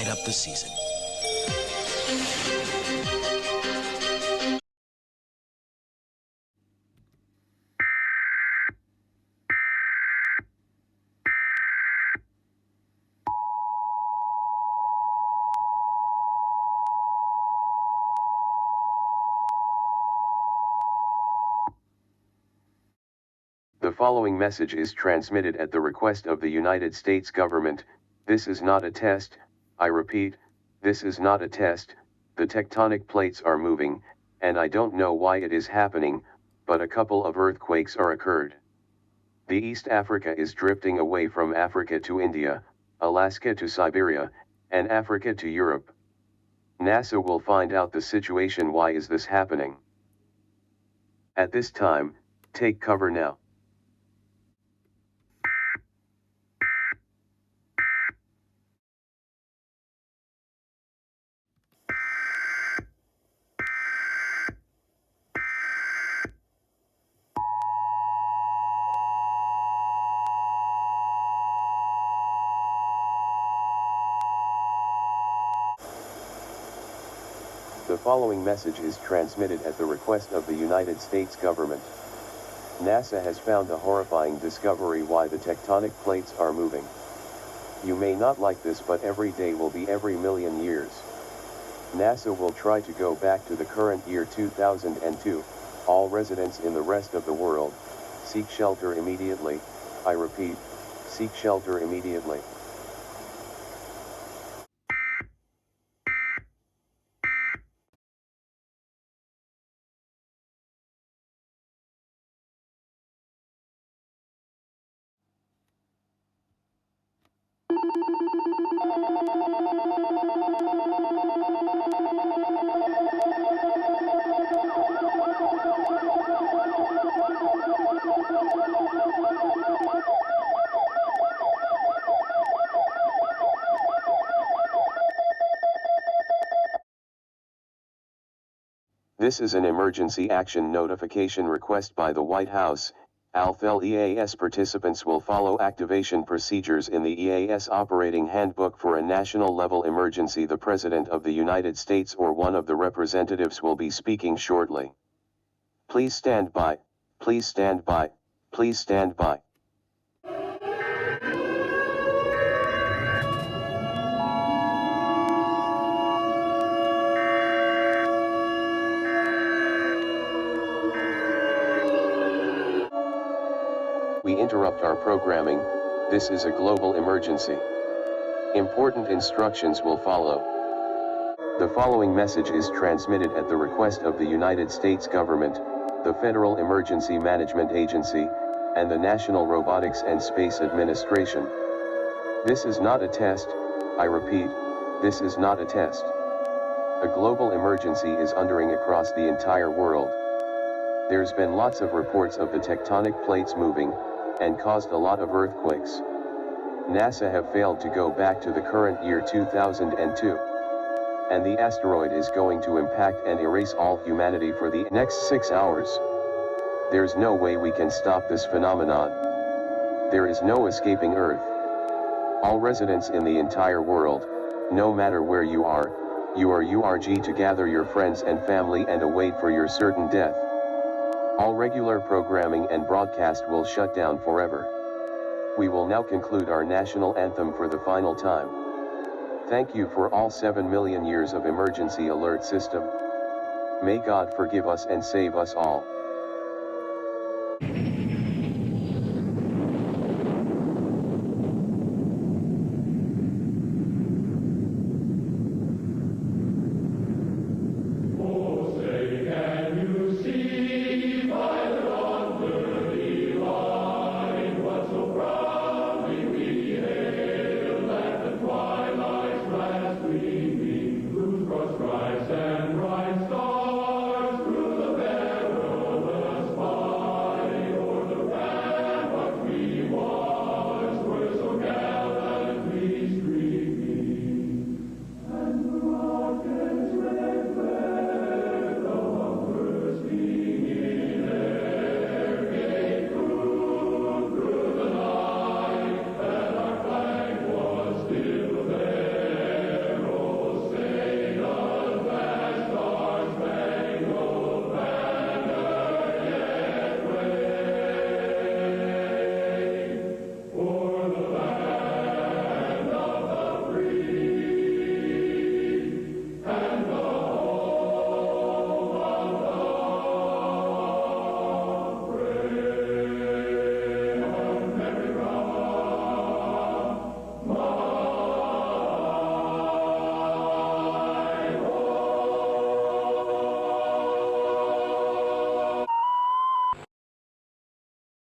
light up the season. The following message is transmitted at the request of the United States government. This is not a test, I repeat, this is not a test. The tectonic plates are moving, and I don't know why it is happening, but a couple of earthquakes are occurred. The East Africa is drifting away from Africa to India, Alaska to Siberia, and Africa to Europe. NASA will find out the situation. Why is this happening? At this time, take cover now. The following message is transmitted at the request of the United States government. NASA has found a horrifying discovery: why the tectonic plates are moving. You may not like this, but every day will be every million years. NASA will try to go back to the current year 2002. All residents in the rest of the world, seek shelter immediately. I repeat, seek shelter immediately. This is an emergency action notification request by the White House. ALFL EAS participants will follow activation procedures in the EAS operating handbook for a national level emergency. The President of the United States or one of the representatives will be speaking shortly. Please stand by, please stand by, please stand by. We interrupt our programming. This is a global emergency. Important instructions will follow. The following message is transmitted at the request of the United States government, the Federal Emergency Management Agency, and the National Robotics and Space Administration. This is not a test, I repeat, this is not a test. A global emergency is underway across the entire world. There's been lots of reports of the tectonic plates moving, and caused a lot of earthquakes. NASA have failed to go back to the current year 2002. And the asteroid is going to impact and erase all humanity for the next 6 hours. There's no way we can stop this phenomenon. There is no escaping Earth. All residents in the entire world, no matter where you are urged to gather your friends and family and await for your certain death. All regular programming and broadcast will shut down forever. We will now conclude our national anthem for the final time. Thank you for all 7 million years of emergency alert system. May God forgive us and save us all.